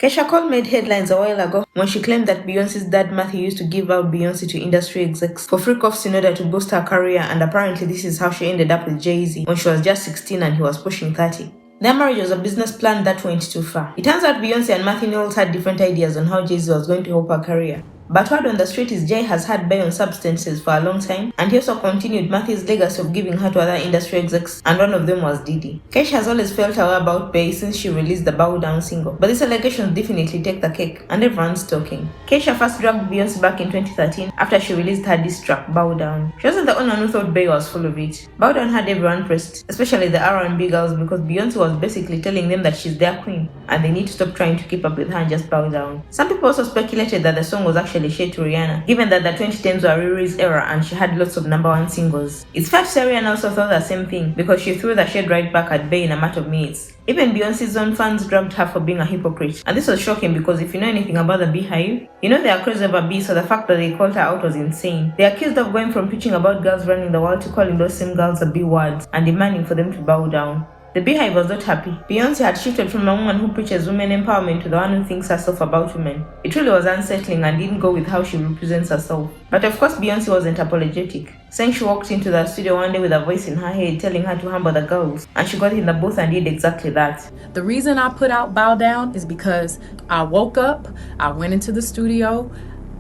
Kesha Cole made headlines a while ago when she claimed that Beyonce's dad Matthew used to give out Beyonce to industry execs for freak-offs in order to boost her career, and apparently this is how she ended up with Jay-Z when she was just 16 and he was pushing 30. Their marriage was a business plan that went too far. It turns out Beyonce and Matthew Knowles had different ideas on how Jay-Z was going to help her career. But word on the street is Jay has had Bey on substances for a long time, and he also continued Matthew's legacy of giving her to other industry execs, and one of them was Diddy. Kesha has always felt her way about Bey since she released the Bow Down single, but these allegations definitely take the cake, and everyone's talking. Kesha first dragged Beyonce back in 2013 after she released her diss track, Bow Down. She wasn't the only one who thought Bey was full of it. Bow Down had everyone pressed, especially the R&B girls, because Beyonce was basically telling them that she's their queen, and they need to stop trying to keep up with her and just bow down. Some people also speculated that the song was actually shade to Rihanna, given that the 2010s were Riri's era and she had lots of #1 singles. It's fair to say Rihanna also thought the same thing, because she threw the shade right back at Bey in a matter of minutes. Even Beyonce's own fans dragged her for being a hypocrite, and this was shocking because if you know anything about the Beehive, you know they are crazy over Bee, so the fact that they called her out was insane. They accused her of going from preaching about girls running the world to calling those same girls the B words and demanding for them to bow down. The Beehive was not happy. Beyonce had shifted from a woman who preaches women empowerment to the one who thinks herself about women. It really was unsettling and didn't go with how she represents herself. But of course Beyonce wasn't apologetic, saying she walked into the studio one day with a voice in her head telling her to humble the girls, and she got in the booth and did exactly that. The reason I put out Bow Down is because I woke up, I went into the studio,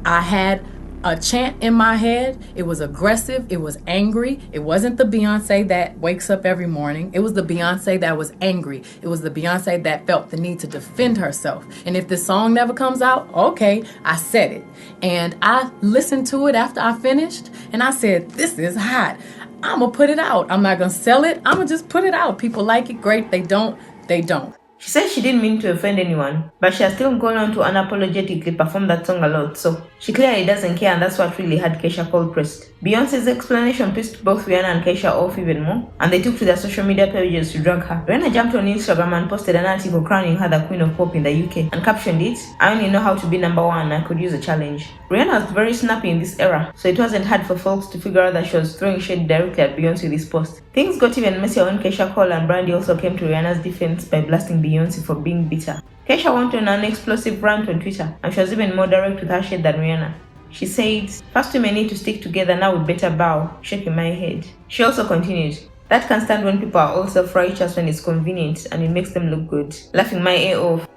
I had a chant in my head. It was aggressive. It was angry. It wasn't the Beyonce that wakes up every morning. It was the Beyonce that was angry. It was the Beyonce that felt the need to defend herself. And if this song never comes out, okay, I said it. And I listened to it after I finished, and I said, this is hot. I'm going to put it out. I'm not going to sell it. I'm going to just put it out. People like it, great. They don't, they don't. She said she didn't mean to offend anyone, but she has still gone on to unapologetically perform that song a lot, so she clearly doesn't care, and that's what really had Kesha Cole pressed. Beyonce's explanation pissed both Rihanna and Kesha off even more, and they took to their social media pages to drag her. Rihanna jumped on Instagram and posted an article crowning her the Queen of Pop in the UK, and captioned it, "I only know how to be #1, I could use a challenge." Rihanna was very snappy in this era, so it wasn't hard for folks to figure out that she was throwing shade directly at Beyonce with this post. Things got even messier when Kesha Cole and Brandy also came to Rihanna's defense by blasting Beyonce for being bitter. Kesha went on an explosive rant on Twitter, and she was even more direct with her shade than Rihanna. She said, "First women need to stick together, now we better bow," shaking my head. She also continued, "That can stand when people are all self-righteous when it's convenient and it makes them look good," laughing my ear off.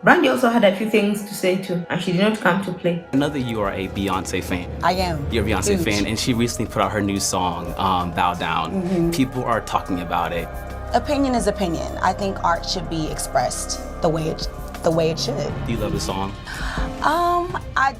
Brandy also had a few things to say too, and she did not come to play. I know that you are a Beyonce fan. I am. You're a Beyonce Huge. fan, and she recently put out her new song, Bow Down. People are talking about it. Opinion is opinion. I think art should be expressed the way it should. Do you love the song? I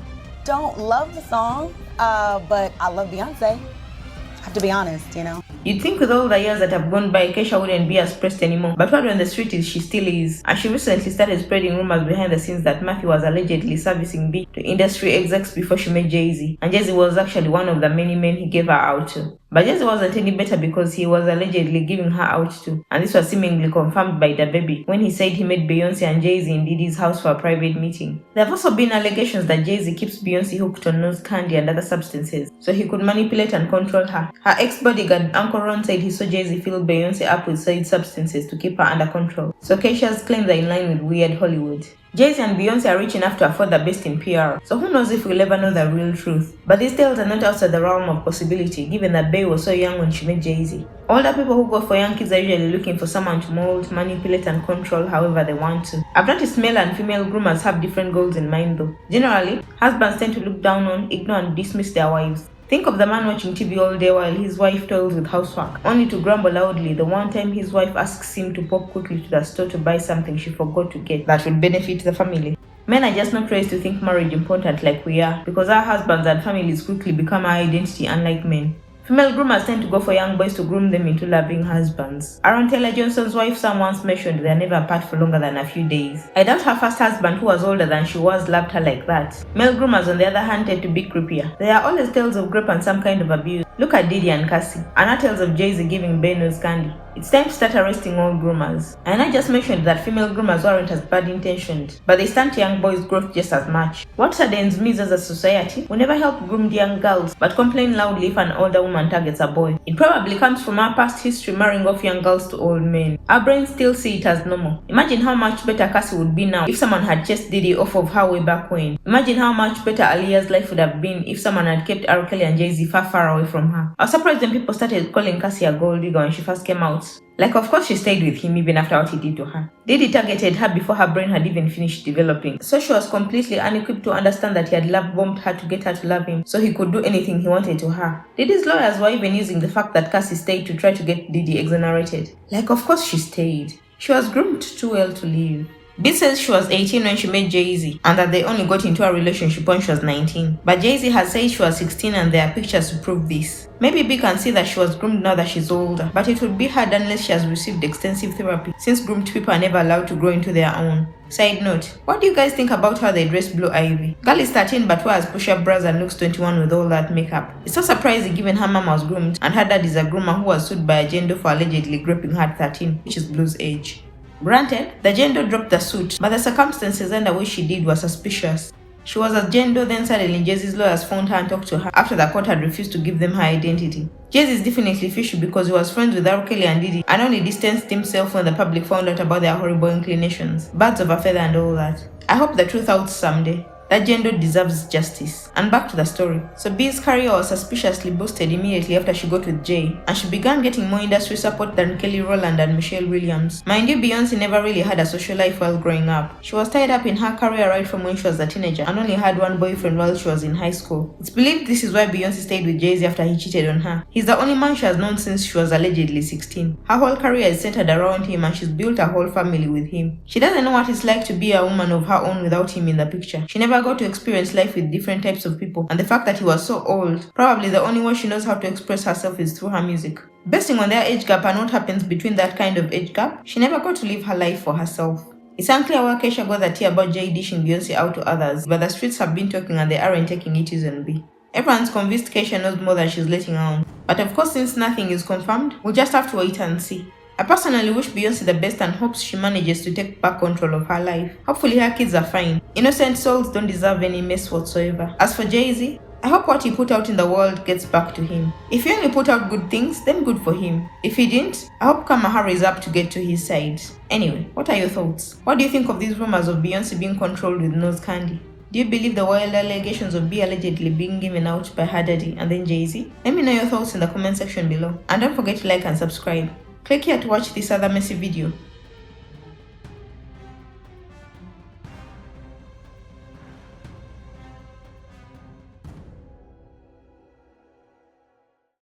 don't love the song, but I love Beyonce. I have to be honest, you know. You'd think with all the years that have gone by, Kesha wouldn't be as pressed anymore, but word on the street is she still is, and she recently started spreading rumors behind the scenes that Matthew was allegedly servicing B to industry execs before she met Jay-Z, and Jay-Z was actually one of the many men he gave her out to. But Jay-Z wasn't any better because he was allegedly giving her out too, and this was seemingly confirmed by DaBaby when he said he met Beyonce and Jay-Z in Diddy's house for a private meeting. There have also been allegations that Jay-Z keeps Beyonce hooked on nose candy and other substances, so he could manipulate and control her. Her ex-bodyguard Uncle Ron said he saw Jay-Z fill Beyonce up with said substances to keep her under control, so Kesha's claims are in line with weird Hollywood. Jay-Z and Beyonce are rich enough to afford the best in PR, so who knows if we'll ever know the real truth. But these tales are not outside the realm of possibility, given that Bey was so young when she met Jay-Z. Older people who go for young kids are usually looking for someone to mold, manipulate, and control however they want to. I've noticed male and female groomers have different goals in mind though. Generally, husbands tend to look down on, ignore, and dismiss their wives. Think of the man watching TV all day while his wife toils with housework, only to grumble loudly the one time his wife asks him to pop quickly to the store to buy something she forgot to get that would benefit the family. Men are just not raised to think marriage important like we are, because our husbands and families quickly become our identity unlike men. Female groomers tend to go for young boys to groom them into loving husbands. Aaron Taylor Johnson's wife Sam once mentioned they are never apart for longer than a few days. I doubt her first husband, who was older than she was, loved her like that. Male groomers on the other hand tend to be creepier. There are always tales of rape and some kind of abuse. Look at Diddy and Cassie. Anna tells of Jay-Z giving Bey nose candy. It's time to start arresting all groomers. And I just mentioned that female groomers aren't as bad intentioned, but they stunt young boys' growth just as much. What saddens me is as a society, we never help groomed young girls, but complain loudly if an older woman targets a boy. It probably comes from our past history marrying off young girls to old men. Our brains still see it as normal. Imagine how much better Cassie would be now if someone had chased Diddy off of her way back when. Imagine how much better Aaliyah's life would have been if someone had kept R. Kelly and Jay-Z far away from her. I was surprised when people started calling Cassie a gold digger when she first came out. Like, of course she stayed with him even after what he did to her. Diddy targeted her before her brain had even finished developing, so she was completely unequipped to understand that he had love bombed her to get her to love him, so he could do anything he wanted to her. Diddy's lawyers were even using the fact that Cassie stayed to try to get Diddy exonerated. Like, of course she stayed. She was groomed too well to leave. B says she was 18 when she met Jay-Z and that they only got into a relationship when she was 19. But Jay-Z has said she was 16 and there are pictures to prove this. Maybe B can see that she was groomed now that she's older, but it would be hard unless she has received extensive therapy, since groomed people are never allowed to grow into their own. Side note, what do you guys think about how they dress Blue Ivy? Girl is 13 but wears push-up bras and looks 21 with all that makeup. It's so surprising given her mom was groomed and her dad is a groomer who was sued by a Jendo for allegedly groping her at 13, which is Blue's age. Granted, the Jendo dropped the suit, but the circumstances under which she did were suspicious. She was at Jendo, then suddenly Jay-Z's lawyers found her and talked to her after the court had refused to give them her identity. Jay-Z is definitely fishy because he was friends with R. Kelly and Diddy and only distanced himself when the public found out about their horrible inclinations, birds of a feather and all that. I hope the truth out someday. That Jendo deserves justice. And back to the story. So B's career was suspiciously boosted immediately after she got with Jay, and she began getting more industry support than Kelly Rowland and Michelle Williams. Mind you, Beyonce never really had a social life while growing up. She was tied up in her career right from when she was a teenager and only had one boyfriend while she was in high school. It's believed this is why Beyonce stayed with Jay-Z after he cheated on her. He's the only man she has known since she was allegedly 16. Her whole career is centered around him and she's built a whole family with him. She doesn't know what it's like to be a woman of her own without him in the picture. She never got to experience life with different types of people, and the fact that he was so old, probably the only way she knows how to express herself is through her music. Basing on their age gap and what happens between that kind of age gap, she never got to live her life for herself. It's unclear where Keisha got the tea about Jay dishing Beyonce out to others, but the streets have been talking and they aren't taking it easy on B. Everyone's convinced Keisha knows more than she's letting on, but of course since nothing is confirmed, we'll just have to wait and see. I personally wish Beyonce the best and hopes she manages to take back control of her life. Hopefully her kids are fine. Innocent souls don't deserve any mess whatsoever. As for Jay-Z, I hope what he put out in the world gets back to him. If he only put out good things, then good for him. If he didn't, I hope Kama hurries up to get to his side. Anyway, what are your thoughts? What do you think of these rumors of Beyonce being controlled with nose candy? Do you believe the wild allegations of B allegedly being given out by her daddy and then Jay-Z? Let me know your thoughts in the comment section below. And don't forget to like and subscribe. Click here to watch this other messy video.